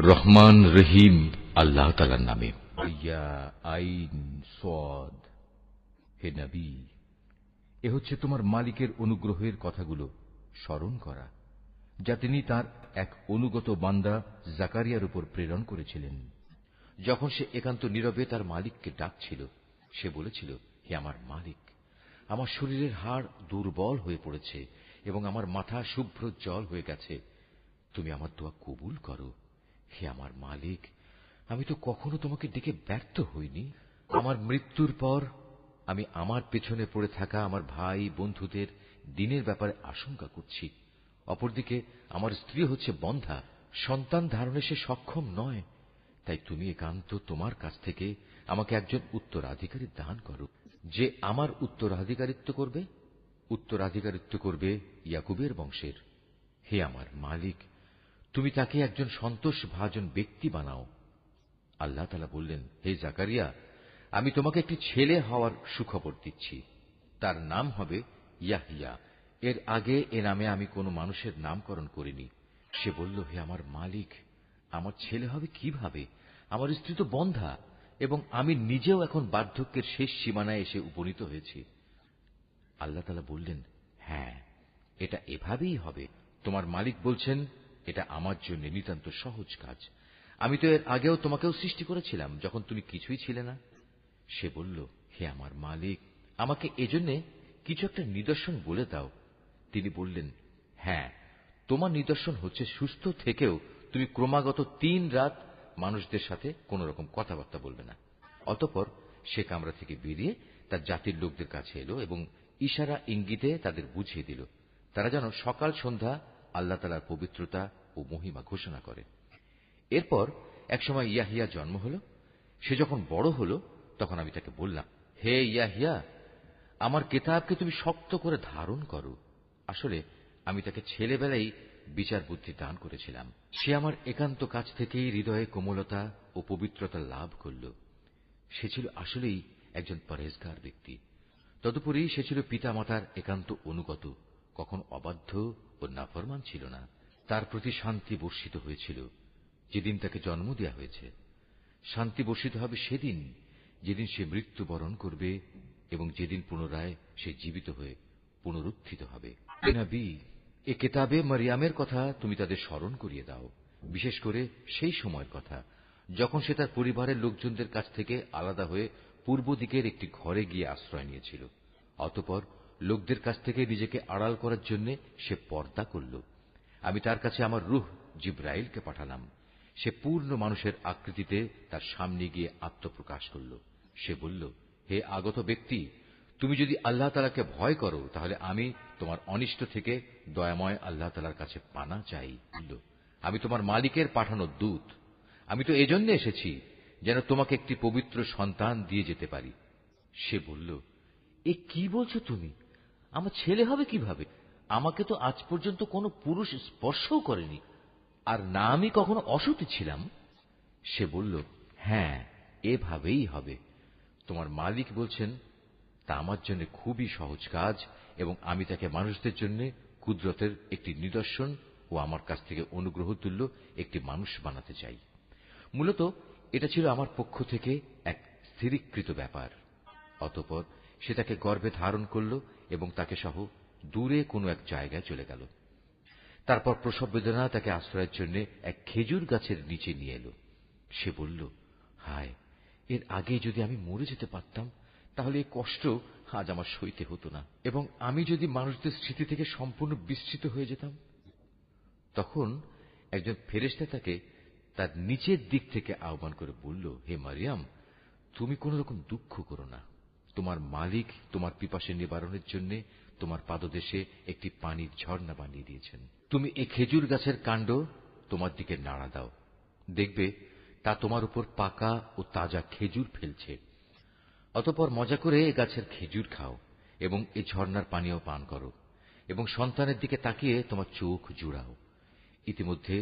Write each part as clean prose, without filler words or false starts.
রহমান রহিম আল্লাহ তাআলার নামে। ইয়া আইন সাদ। হে নবী, এ হচ্ছে তোমার মালিকের অনুগ্রহের কথাগুলো স্মরণ করা, যা তিনি তার এক অনুগত বান্দা জাকারিয়ার উপর প্রেরণ করেছিলেন। যখন সে একান্ত নীরবে তার মালিককে ডাকছিল, সে বলেছিল, হে আমার মালিক, আমার শরীরের হাড় দুর্বল হয়ে পড়েছে এবং আমার মাথা শুভ্র জল হয়ে গেছে। তুমি আমার দোয়া কবুল করো। হে আমার মালিক, আমি তো কখনো তোমাকে ডেকে ব্যর্থ হইনি। আমার মৃত্যুর পর আমি আমার পেছনে পড়ে থাকা আমার ভাই বন্ধুদের দিনের ব্যাপারে আশঙ্কা করছি। অপরদিকে আমার স্ত্রী হচ্ছে বন্ধ্যা, সন্তান ধারণে সে সক্ষম নয়। তাই তুমি একান্ত তোমার কাছ থেকে আমাকে একজন উত্তরাধিকারী দান করো, যে আমার উত্তরাধিকারিত্ব করবে ইয়াকুবের বংশের। হে আমার মালিক, তুমি তাকে একজন সন্তোষভাজন ব্যক্তি বানাও। আল্লাহ তাআলা বললেন, হে জাকারিয়া, আমি তোমাকে একটি ছেলে হওয়ার সুখবর দিচ্ছি। তার নাম হবে ইয়াহইয়া। এর আগে এ নামে আমি কোনো মানুষের নামকরণ করিনি। সে বলল, হে আমার মালিক, আমার ছেলে হবে কিভাবে? আমার স্ত্রী তো বন্ধ্যা এবং আমি নিজেও এখন বার্ধক্যের শেষ সীমানায় এসে উপনীত হয়েছি। আল্লাহ তাআলা বললেন, হ্যাঁ, এটা এভাবেই হবে। তোমার মালিক বলছেন, এটা আমার জন্য নিতান্ত সহজ কাজ। আমি তো এর আগেও তোমাকেও সৃষ্টি করেছিলাম যখন তুমি কিছুই ছিলে না। সে বলল, হে আমার মালিক, আমাকে এজন্য কিছু একটা নিদর্শন বলে দাও। তিনি বললেন, হ্যাঁ, তোমার নিদর্শন হচ্ছে সুস্থ থেকেও তুমি ক্রমাগত 3 রাত মানুষদের সাথে কোন রকম কথাবার্তা বলবে না। অতঃপর সে কামরা থেকে বেরিয়ে তার জাতির লোকদের কাছে এলো এবং ইশারা ইঙ্গিতে তাদের বুঝিয়ে দিল, তারা যেন সকাল সন্ধ্যা আল্লাহ তাআলার পবিত্রতা ও মহিমা ঘোষণা করে। এরপর একসময় ইয়াহিয়া জন্ম হল। সে যখন বড় হল, তখন আমি তাকে বললাম, হে ইয়াহিয়া, আমার কেতাবকে তুমি শক্ত করে ধারণ করো। আসলে আমি তাকে ছেলেবেলায় বিচার বুদ্ধি দান করেছিলাম। সে আমার একান্ত কাছ থেকেই হৃদয়ে কোমলতা ও পবিত্রতা লাভ করল। সে ছিল আসলেই একজন পরহেজগার ব্যক্তি। তদুপরি সে ছিল পিতামাতার একান্ত অনুগত, কখন অবাধ্য ও নাফরমান ছিল না। তার প্রতি শান্তি বর্ষিত হয়েছিল যেদিন তাকে জন্ম দেওয়া হয়েছে। শান্তি বর্ষিত হবে সেদিন যেদিন সে মৃত্যুবরণ করবে এবং যেদিন পুনরায় সে জীবিত হয়ে পুনরুত্থিত হবে। নবী, এ কিতাবে মারিয়ামের কথা তুমি তাদের স্মরণ করিয়ে দাও, বিশেষ করে সেই সময়ের কথা যখন সে তার পরিবারের লোকজনদের কাছ থেকে আলাদা হয়ে পূর্ব দিকের একটি ঘরে গিয়ে আশ্রয় নিয়েছিল। অতঃপর লোকদের কাছ থেকে নিজেকে আড়াল করার জন্য সে পর্দা করল। আমি তার কাছে আমার রূহ জিবরাইলকে পাঠালাম। সে পূর্ণ মানুষের আকৃতিতে তার সামনে গিয়ে আত্মপ্রকাশ করল। সে বলল, হে আগত ব্যক্তি, তুমি যদি আল্লাহ তাআলাকে ভয় করো তাহলে আমি তোমার অনিষ্ট থেকে দয়াময় আল্লাহ তাআলার কাছে পানা চাই। আমি তোমার মালিকের পাঠানো দূত। আমি তো এজন্য এসেছি যেন তোমাকে একটি পবিত্র সন্তান দিয়ে যেতে পারি। সে বলল, এ কি বলছো তুমি? আমার ছেলে হবে কিভাবে? আমাকে তো আজ পর্যন্ত কোনো পুরুষ স্পর্শও করেনি, আর না আমি কখনো অসতী ছিলাম। সে বলল, হ্যাঁ, এভাবেই হবে। তোমার মালিক বলছেন, তা আমার জন্য খুবই সহজ কাজ এবং আমি তাকে মানুষদের জন্য কুদরতের একটি নিদর্শন ও আমার কাছ থেকে অনুগ্রহ তুল্য একটি মানুষ বানাতে চাই। মূলত এটা ছিল আমার পক্ষ থেকে এক স্থিরীকৃত ব্যাপার। অতঃপর সে তাকে গর্ভে ধারণ করল এবং তাকে সহ দূরে কোনো এক জায়গায় চলে গেল। তারপর প্রসব বেদনা তাকে আশ্রয়ের জন্য এক খেজুর গাছের নিচে নিয়ে এলো। সে বলল, হায়, এর আগে যদি আমি মরে যেতে পারতাম তাহলে এই কষ্ট আজ আমার সইতে হতো না, এবং আমি যদি মানুষদের স্মৃতি থেকে সম্পূর্ণ বিস্মৃত হয়ে যেতাম। তখন একজন ফেরেশতা তাকে তার নিচের দিক থেকে আহ্বান করে বলল, হে মারিয়াম, তুমি কোন রকম দুঃখ করো না। তোমার মালিক তোমার পিপাসা নিবারণের জন্য তোমার পাদদেশে একটি পানির ঝর্ণা বানিয়ে দিয়েছেন। তুমি এই খেজুর গাছের কাণ্ড তোমার দিকে নাড়া দাও, দেখবে তা তোমার উপর পাকা ও তাজা খেজুর ফেলছে। অতঃপর মজা করে এ গাছের খেজুর খাও এবং এ ঝর্ণার পানীয় পান করো এবং সন্তানের দিকে তাকিয়ে তোমার চোখ জুড়াও। ইতিমধ্যে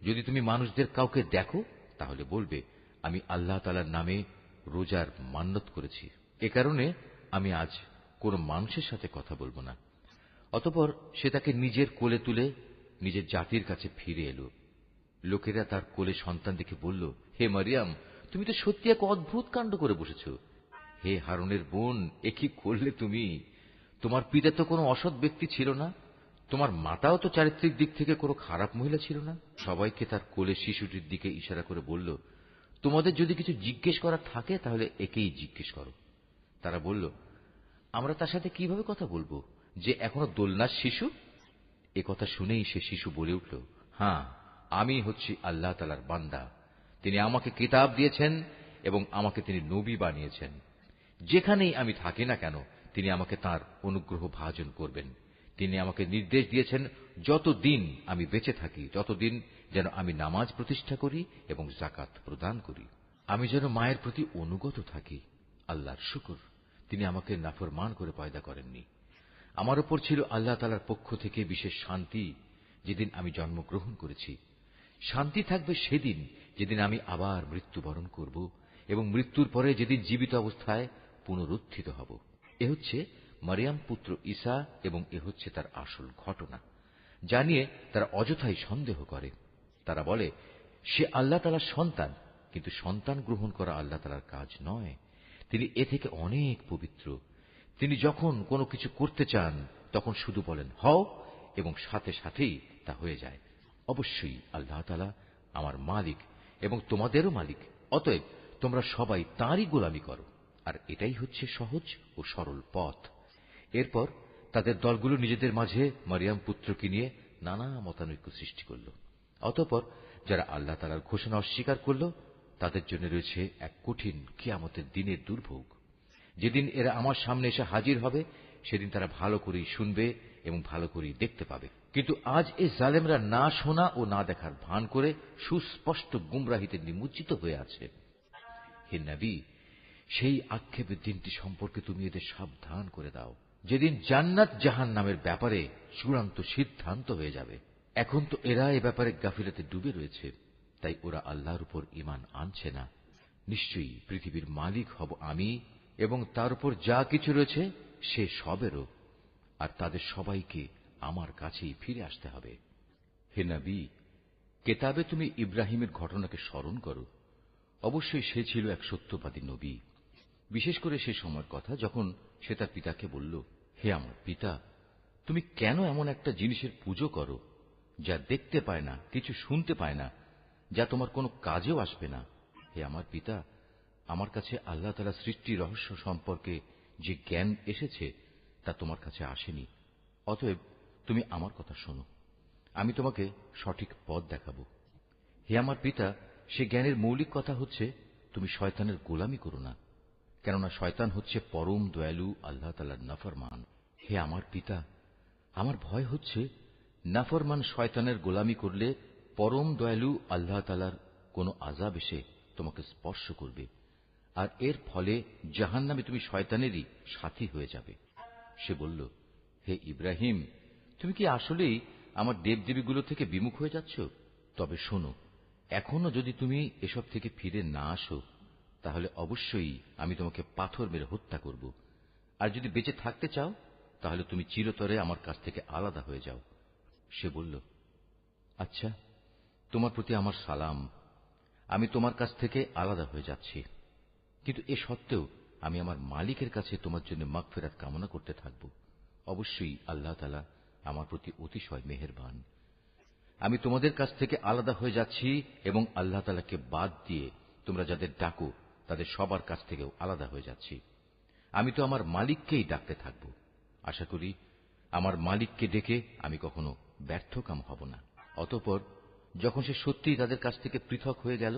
যদি তুমি মানুষদের কাউকে দেখো তাহলে বলবে, আমি আল্লাহ তাআলার নামে রোজার মান্যত করেছি, এ কারণে আমি আজ কোন মানুষের সাথে কথা বলবো না। অতঃপর সে তাকে নিজের কোলে তুলে নিজের জাতির কাছে ফিরে এলো। লোকেরা তার কোলে সন্তান দেখে বলল, হে মারিয়াম, তুমি তো সত্যি এক অদ্ভুত কাণ্ড করে বসেছ। হে হারুনের বোন, এ কি করলে তুমি? তোমার পিতা তো কোনো অসৎ ব্যক্তি ছিল না, তোমার মাতাও তো চারিত্রিক দিক থেকে কোনো খারাপ মহিলা ছিল না। সবাইকে তার কোলে শিশুটির দিকে ইশারা করে বলল, তোমাদের যদি কিছু জিজ্ঞেস করার থাকে তাহলে একেই জিজ্ঞেস করো। তারা বলল, আমরা তার সাথে কিভাবে কথা বলবো, যে এখনো দোলনার শিশু? এ কথা শুনেই সে শিশু বলে উঠল, হ্যাঁ, আমি হচ্ছি আল্লাহ তাআলার বান্দা। তিনি আমাকে কিতাব দিয়েছেন এবং আমাকে তিনি নবী বানিয়েছেন। যেখানেই আমি থাকি না কেন, তিনি আমাকে তাঁর অনুগ্রহ ভাজন করবেন। তিনি আমাকে নির্দেশ দিয়েছেন, যতদিন আমি বেঁচে থাকি ততদিন যেন আমি নামাজ প্রতিষ্ঠা করি এবং যাকাত প্রদান করি। আমি যেন মায়ের প্রতি অনুগত থাকি। আল্লাহর শুকর, তিনি আমাকে নাফরমান করে পয়দা করেননি। আমার উপর ছিল আল্লাহ তাআলার পক্ষ থেকে বিশেষ শান্তি যেদিন আমি জন্মগ্রহণ করেছি। শান্তি থাকবে সেদিন যেদিন আমি আবার মৃত্যুবরণ করব এবং মৃত্যুর পরে যেদিন জীবিত অবস্থায় পুনরুত্থিত হব। এ হচ্ছে মারিয়াম পুত্র ঈসা এবং এ হচ্ছে তার আসল ঘটনা, যা নিয়ে তারা অযথাই সন্দেহ করে। তারা বলে, সে আল্লাহ তাআলার সন্তান, কিন্তু সন্তান গ্রহণ করা আল্লাহ তাআলার কাজ নয়। তিনি এ থেকে অনেক পবিত্র। তিনি যখন কোনো কিছু করতে চান তখন শুধু বলেন হও, এবং সাথে সাথেই তা হয়ে যায়। অবশ্যই আল্লাহ তাআলা আমার মালিক এবং তোমাদেরও মালিক। অতএব তোমরা সবাই তাঁরই গোলামি করো, আর এটাই হচ্ছে সহজ ও সরল পথ। এরপর তাদের দলগুলো নিজেদের মাঝে মারিয়াম পুত্রকে নিয়ে নানা মতানৈক্য সৃষ্টি করল। অতঃপর যারা আল্লাহ তাআলার ঘোষণা অস্বীকার করল, তাদের জন্য রয়েছে এক কঠিন কিয়ামতের দিনের দুর্ভোগ। যেদিন এরা আমার সামনে এসে হাজির হবে, সেদিন তারা ভালো করেই শুনবে এবং ভালো করেই দেখতে পাবে। কিন্তু আজ এই জালেমরা না শোনা ও না দেখার ভান করে সুস্পষ্ট গুমরাহিতে নিমজ্জিত হয়ে আছে। হে নবী, সেই আক্ষেপের দিনটি সম্পর্কে তুমি এদের সাবধান করে দাও, যেদিন জান্নাত জাহান্নামের ব্যাপারে চূড়ান্ত সিদ্ধান্ত হয়ে যাবে। এখন তো এরা এ ব্যাপারে গাফিলাতে ডুবে রয়েছে, তাই ওরা আল্লাহর উপর ঈমান আনছে না। নিশ্চয়ই পৃথিবীর মালিক হব আমি, এবং তার উপর যা কিছু রয়েছে সে সবেরও, আর তাদের সবাইকে আমার কাছেই ফিরে আসতে হবে। হে নবী, কেতাবে তুমি ইব্রাহিমের ঘটনাকে স্মরণ করো। অবশ্যই সে ছিল এক সত্যবাদী নবী। বিশেষ করে সে সময়ের কথা যখন সে তার পিতাকে বলল, হে আমার পিতা, তুমি কেন এমন একটা জিনিসের পুজো করো যা দেখতে পায় না, কিছু শুনতে পায় না, যা তোমার কোনো কাজেও আসবে না? হে আমার পিতা, আমার কাছে আল্লাহ তাআলা সৃষ্টি রহস্য সম্পর্কে যে জ্ঞান এসেছে তা তোমার কাছে আসেনি। অতএব তুমি আমার কথা শোনো, আমি তোমাকে সঠিক পথ দেখাবো। হে আমার পিতা, সে জ্ঞানের মৌলিক কথা হচ্ছে, তুমি শয়তানের গোলামি করো না, কেননা শয়তান হচ্ছে পরম দয়ালু আল্লাহ তাআলার নাফরমান। হে আমার পিতা, আমার ভয় হচ্ছে নাফরমান শয়তানের গোলামি করলে পরম দয়ালু আল্লাহ তাআলার কোনো আযাব এসে তোমাকে স্পর্শ করবে, আর এর ফলে জাহান্নামে তুমি শয়তানেরই সাথী হয়ে যাবে। সে বলল, হে ইব্রাহিম, তুমি কি আসলেই আমার দেবদেবীগুলো থেকে বিমুখ হয়ে যাচ্ছ? তবে শোনো, এখনো যদি তুমি এসব থেকে ফিরে না আসো, তাহলে অবশ্যই আমি তোমাকে পাথর মেরে হত্যা করব। আর যদি বেঁচে থাকতে চাও, তাহলে তুমি চিরতরে আমার কাছ থেকে আলাদা হয়ে যাও। সে বলল, আচ্ছা, তোমার প্রতি আমার সালাম, আমি তোমার কাছ থেকে আলাদা হয়ে যাচ্ছি, কিন্তু এ সত্ত্বেও আমি আমার মালিকের কাছে তোমার জন্য মাগফিরাত কামনা করতে থাকব। অবশ্যই আল্লাহ তাআলা আমার প্রতি অতিশয় মেহেরবান। আমি তোমাদের কাছ থেকে আলাদা হয়ে যাচ্ছি এবং আল্লাহ তাআলাকে বাদ দিয়ে তোমরা যাদের ডাকো তাদের সবার কাছ থেকেও আলাদা হয়ে যাচ্ছি। আমি তো আমার মালিককেই ডাকতে থাকব। আশা করি আমার মালিককে ডেকে আমি কখনো ব্যর্থকাম হব না। অতঃপর যখন সে সত্যিই তাদের কাছ থেকে পৃথক হয়ে গেল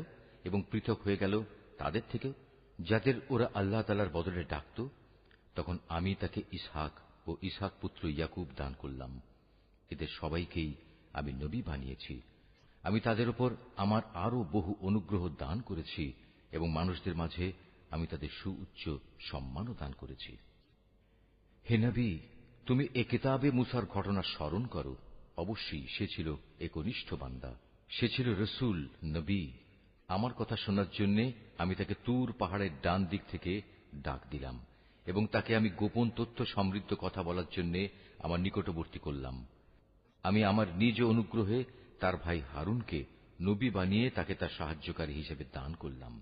এবং পৃথক হয়ে গেল তাদের থেকেও যাদের ওরা আল্লাহ তাআলার বদলে ডাকত, তখন আমি তাকে ইসহাক ও ইসহাক পুত্র ইয়াকুব দান করলাম। এদের সবাইকেই আমি নবী বানিয়েছি। আমি তাদের উপর আমার আরো বহু অনুগ্রহ দান করেছি এবং মানুষদের মাঝে আমি তাদের সুউচ্চ সম্মানও দান করেছি। হে নবী, তুমি এ কিতাবে মূসার ঘটনা স্মরণ করো। অবশ্যই সে ছিল একনিষ্ঠ বান্দা, সে ছিল রসূল, নবী। আমার কথা শোনার জন্য আমি তাকে তুর পাহাড়ের ডান দিক থেকে ডাক দিলাম এবং তাকে আমি গোপন তথ্য সমৃদ্ধ কথা বলার জন্য আমার নিকটবর্তী করলাম। আমি আমার নিজ অনুগ্রহে তার ভাই হারুনকে নবী বানিয়ে তাকে তার সাহায্যকারী হিসেবে দান করলাম।